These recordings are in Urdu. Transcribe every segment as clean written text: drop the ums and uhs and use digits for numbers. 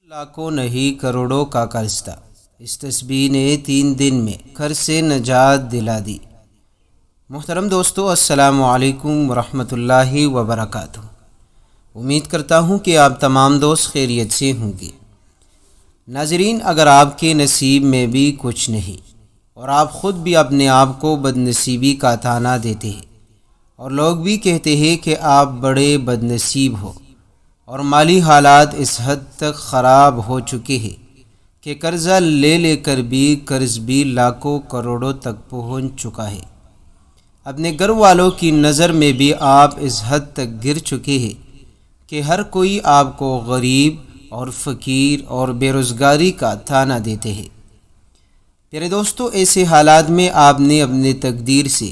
لاکھوں نہیں کروڑوں کا قرض تھا۔ اس تسبیح نے 3 دن میں قرض سے نجات دلا دی۔ محترم دوستو، السلام علیکم ورحمۃ اللہ وبرکاتہ۔ امید کرتا ہوں کہ آپ تمام دوست خیریت سے ہوں گے۔ ناظرین، اگر آپ کے نصیب میں بھی کچھ نہیں اور آپ خود بھی اپنے آپ کو بد نصیبی کا طعنہ دیتے ہیں اور لوگ بھی کہتے ہیں کہ آپ بڑے بد نصیب ہو اور مالی حالات اس حد تک خراب ہو چکے ہیں کہ قرضہ لے کر بھی قرض بھی لاکھوں کروڑوں تک پہنچ چکا ہے، اپنے گھر والوں کی نظر میں بھی آپ اس حد تک گر چکے ہیں کہ ہر کوئی آپ کو غریب اور فقیر اور بے روزگاری کا طعنہ دیتے ہیں۔ پیارے دوستو، ایسے حالات میں آپ نے اپنے تقدیر سے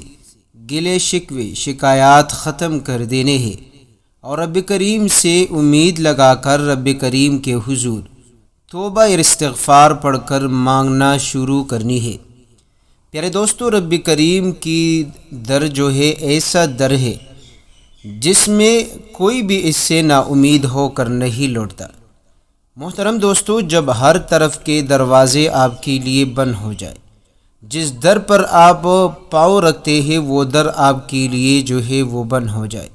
گلے شکوے شکایات ختم کر دینے ہیں اور رب کریم سے امید لگا کر رب کریم کے حضور توبہ اور استغفار پڑھ کر مانگنا شروع کرنی ہے۔ پیارے دوستو، رب کریم کی در جو ہے ایسا در ہے جس میں کوئی بھی اس سے نا امید ہو کر نہیں لوٹتا۔ محترم دوستو، جب ہر طرف کے دروازے آپ کے لیے بند ہو جائے، جس در پر آپ پاؤں رکھتے ہیں وہ در آپ کے لیے جو ہے وہ بند ہو جائے،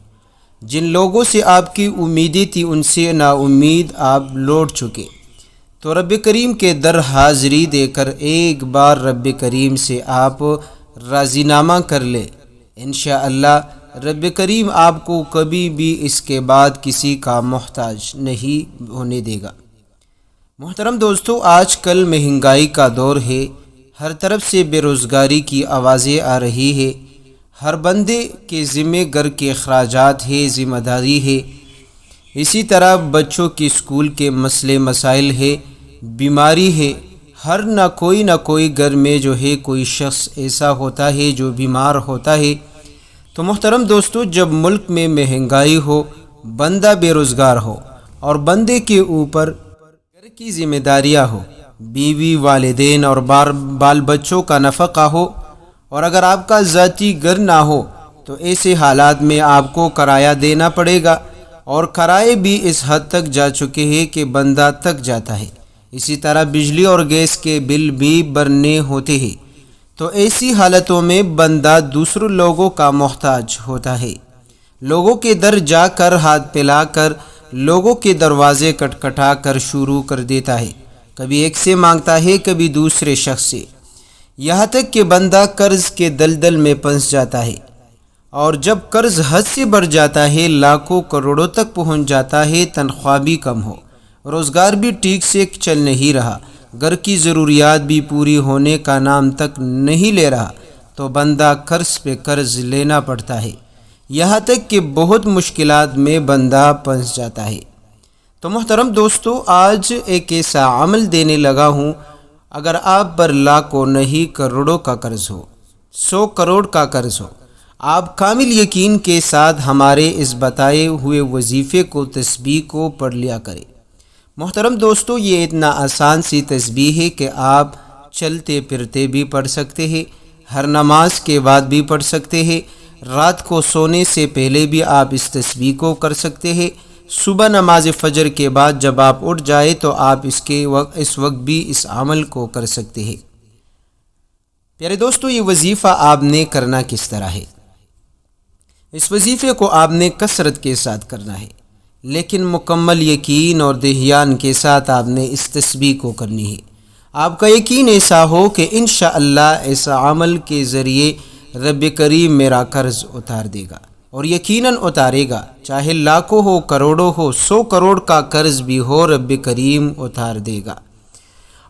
جن لوگوں سے آپ کی امیدیں تھی ان سے نا امید آپ لوٹ چکے، تو رب کریم کے در حاضری دے کر ایک بار رب کریم سے آپ راضی نامہ کر لے، انشاءاللہ رب کریم آپ کو کبھی بھی اس کے بعد کسی کا محتاج نہیں ہونے دے گا۔ محترم دوستو، آج کل مہنگائی کا دور ہے، ہر طرف سے بے روزگاری کی آوازیں آ رہی ہے، ہر بندے کے ذمہ گھر کے اخراجات ہے، ذمہ داری ہے، اسی طرح بچوں کی اسکول کے مسئلے مسائل ہے، بیماری ہے، ہر نہ کوئی گھر میں جو ہے کوئی شخص ایسا ہوتا ہے جو بیمار ہوتا ہے۔ تو محترم دوستو، جب ملک میں مہنگائی ہو، بندہ بے روزگار ہو اور بندے کے اوپر گھر کی ذمہ داریاں ہو، بیوی، والدین اور بال بچوں کا نفقہ ہو، اور اگر آپ کا ذاتی گھر نہ ہو تو ایسے حالات میں آپ کو کرایہ دینا پڑے گا، اور کرائے بھی اس حد تک جا چکے ہیں کہ بندہ تک جاتا ہے۔ اسی طرح بجلی اور گیس کے بل بھی بھرنے ہوتے ہیں، تو ایسی حالتوں میں بندہ دوسروں لوگوں کا محتاج ہوتا ہے، لوگوں کے در جا کر ہاتھ پھیلا کر لوگوں کے دروازے کٹکھٹا کر شروع کر دیتا ہے، کبھی ایک سے مانگتا ہے کبھی دوسرے شخص سے، یہاں تک کہ بندہ قرض کے دلدل میں پھنس جاتا ہے، اور جب قرض حد سے بڑھ جاتا ہے، لاکھوں کروڑوں تک پہنچ جاتا ہے، تنخواہ بھی کم ہو، روزگار بھی ٹھیک سے چل نہیں رہا، گھر کی ضروریات بھی پوری ہونے کا نام تک نہیں لے رہا، تو بندہ قرض پہ قرض لینا پڑتا ہے، یہاں تک کہ بہت مشکلات میں بندہ پھنس جاتا ہے۔ تو محترم دوستو، آج ایک ایسا عمل دینے لگا ہوں، اگر آپ پر لاکھوں نہیں کروڑوں کا قرض ہو، 100 کروڑ کا قرض ہو، آپ کامل یقین کے ساتھ ہمارے اس بتائے ہوئے وظیفے کو، تسبیح کو پڑھ لیا کریں۔ محترم دوستو، یہ اتنا آسان سی تسبیح ہے کہ آپ چلتے پھرتے بھی پڑھ سکتے ہیں، ہر نماز کے بعد بھی پڑھ سکتے ہیں، رات کو سونے سے پہلے بھی آپ اس تسبیح کو کر سکتے ہیں، صبح نماز فجر کے بعد جب آپ اٹھ جائے تو آپ اس وقت بھی اس عمل کو کر سکتے ہیں۔ پیارے دوستو، یہ وظیفہ آپ نے کرنا کس طرح ہے؟ اس وظیفے کو آپ نے کثرت کے ساتھ کرنا ہے، لیکن مکمل یقین اور دھیان کے ساتھ آپ نے اس تسبیح کو کرنی ہے۔ آپ کا یقین ایسا ہو کہ انشاءاللہ اس عمل کے ذریعے رب کریم میرا قرض اتار دے گا، اور یقیناً اتارے گا، چاہے لاکھوں ہو، کروڑوں ہو، 100 کروڑ کا قرض بھی ہو، رب کریم اتار دے گا،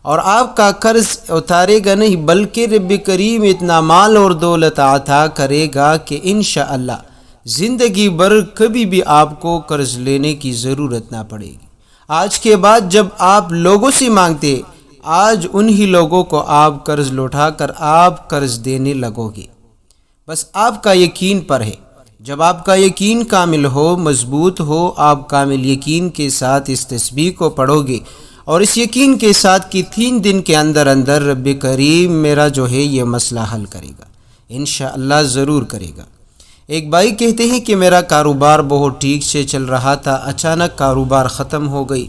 اور آپ کا قرض اتارے گا نہیں بلکہ رب کریم اتنا مال اور دولت عطا کرے گا کہ انشاءاللہ زندگی بھر کبھی بھی آپ کو قرض لینے کی ضرورت نہ پڑے گی۔ آج کے بعد جب آپ لوگوں سے مانگتے، آج انہی لوگوں کو آپ قرض لوٹا کر آپ قرض دینے لگو گے، بس آپ کا یقین پر ہے۔ جب آپ کا یقین کامل ہو، مضبوط ہو، آپ کامل یقین کے ساتھ اس تسبیح کو پڑھو گے، اور اس یقین کے ساتھ کہ 3 دن کے اندر رب کریم میرا جو ہے یہ مسئلہ حل کرے گا، انشاءاللہ ضرور کرے گا۔ ایک بھائی کہتے ہیں کہ میرا کاروبار بہت ٹھیک سے چل رہا تھا، اچانک کاروبار ختم ہو گئی،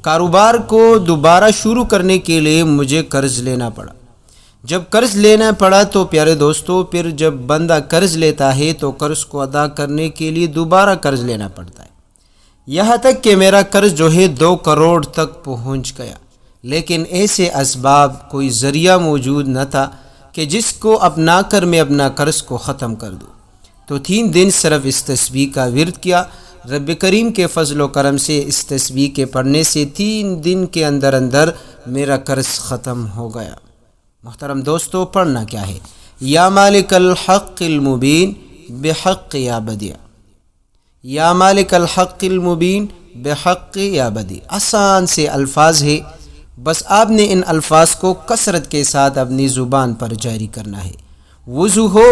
کاروبار کو دوبارہ شروع کرنے کے لیے مجھے قرض لینا پڑا۔ جب قرض لینا پڑا تو پیارے دوستو پھر جب بندہ قرض لیتا ہے تو قرض کو ادا کرنے کے لیے دوبارہ قرض لینا پڑتا ہے، یہاں تک کہ میرا قرض جو ہے 2 کروڑ تک پہنچ گیا، لیکن ایسے اسباب کوئی ذریعہ موجود نہ تھا کہ جس کو اپنا کر میں اپنا قرض کو ختم کر دوں۔ تو 3 دن صرف اس تسبیح کا ورد کیا۔ رب کریم کے فضل و کرم سے اس تسبیح کے پڑھنے سے 3 دن کے اندر اندر میرا قرض ختم ہو گیا۔ محترم دوستو، پڑھنا کیا ہے؟ یا مالک الحق المبین بحق یا بدیع، یا مالک الحق المبین بحق یا بدیع۔ آسان سے الفاظ ہے، بس آپ نے ان الفاظ کو کثرت کے ساتھ اپنی زبان پر جاری کرنا ہے۔ وضو ہو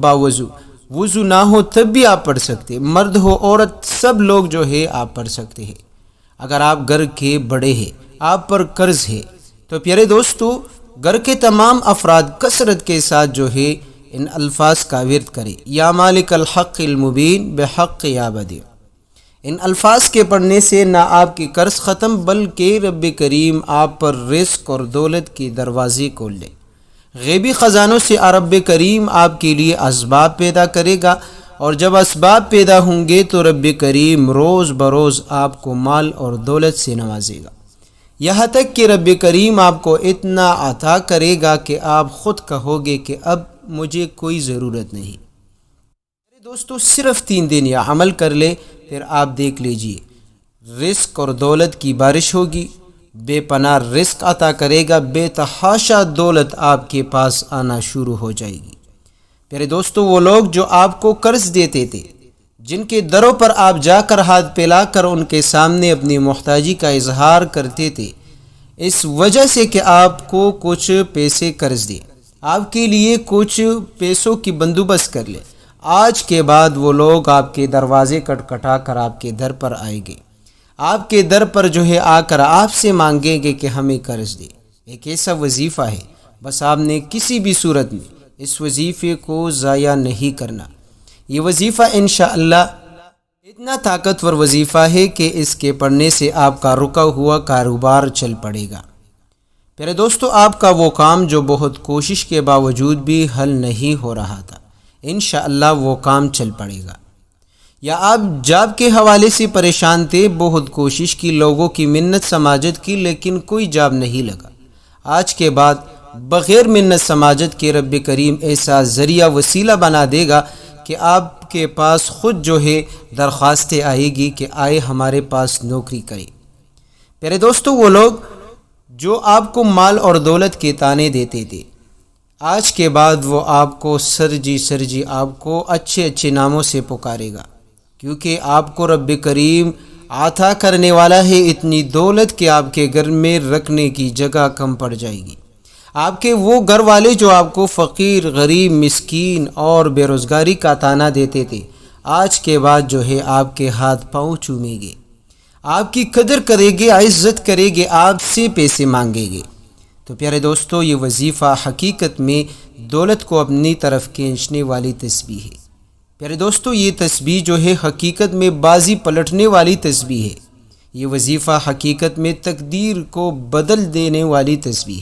باوضو، وضو نہ ہو تب بھی آپ پڑھ سکتے، مرد ہو عورت سب لوگ جو ہے آپ پڑھ سکتے ہیں۔ اگر آپ گھر کے بڑے ہیں، آپ پر قرض ہے، تو پیارے دوستو گھر کے تمام افراد کثرت کے ساتھ جو ہے ان الفاظ کا ورد کریں۔ یا مالک الحق المبین بحق یا بدیع۔ ان الفاظ کے پڑھنے سے نہ آپ کی قرض ختم بلکہ رب کریم آپ پر رزق اور دولت کی دروازے کھول دے۔ غیبی خزانوں سے رب کریم آپ کے لیے اسباب پیدا کرے گا، اور جب اسباب پیدا ہوں گے تو رب کریم روز بروز آپ کو مال اور دولت سے نوازے گا، یہاں تک کہ رب کریم آپ کو اتنا عطا کرے گا کہ آپ خود کہو گے کہ اب مجھے کوئی ضرورت نہیں۔ میرے دوستو صرف 3 دن یہ عمل کر لے، پھر آپ دیکھ لیجئے رزق اور دولت کی بارش ہوگی، بے پناہ رزق عطا کرے گا، بے تحاشا دولت آپ کے پاس آنا شروع ہو جائے گی۔ میرے دوستو وہ لوگ جو آپ کو قرض دیتے تھے، جن کے دروں پر آپ جا کر ہاتھ پھیلا کر ان کے سامنے اپنی محتاجی کا اظہار کرتے تھے، اس وجہ سے کہ آپ کو کچھ پیسے قرض دے، آپ کے لیے کچھ پیسوں کی بندوبست کر لے، آج کے بعد وہ لوگ آپ کے دروازے کٹکھٹا کر آپ کے در پر آئیں گے، آپ کے در پر جو ہے آ کر آپ سے مانگیں گے کہ ہمیں قرض دے۔ ایک ایسا وظیفہ ہے، بس آپ نے کسی بھی صورت میں اس وظیفے کو ضائع نہیں کرنا۔ یہ وظیفہ انشاءاللہ اتنا طاقتور وظیفہ ہے کہ اس کے پڑھنے سے آپ کا رکا ہوا کاروبار چل پڑے گا۔ پیارے دوستو آپ کا وہ کام جو بہت کوشش کے باوجود بھی حل نہیں ہو رہا تھا، انشاءاللہ وہ کام چل پڑے گا۔ یا آپ جاب کے حوالے سے پریشان تھے، بہت کوشش کی، لوگوں کی منت سماجت کی، لیکن کوئی جاب نہیں لگا، آج کے بعد بغیر منت سماجت کے رب کریم ایسا ذریعہ وسیلہ بنا دے گا کہ آپ کے پاس خود جو ہے درخواستیں آئے گی کہ آئے ہمارے پاس نوکری کرے۔ پیارے دوستو وہ لوگ جو آپ کو مال اور دولت کے تانے دیتے تھے، آج کے بعد وہ آپ کو سرجی آپ کو اچھے اچھے ناموں سے پکارے گا، کیونکہ آپ کو رب کریم عطا کرنے والا ہے اتنی دولت کہ آپ کے گھر میں رکھنے کی جگہ کم پڑ جائے گی۔ آپ کے وہ گھر والے جو آپ کو فقیر، غریب، مسکین اور بے روزگاری کا طعنہ دیتے تھے، آج کے بعد جو ہے آپ کے ہاتھ پاؤں چومیں گے، آپ کی قدر کرے گے، عزت کرے گے، آپ سے پیسے مانگیں گے۔ تو پیارے دوستو یہ وظیفہ حقیقت میں دولت کو اپنی طرف کھینچنے والی تسبیح ہے۔ پیارے دوستو یہ تسبیح جو ہے حقیقت میں بازی پلٹنے والی تسبیح ہے، یہ وظیفہ حقیقت میں تقدیر کو بدل دینے والی تسبیح ہے۔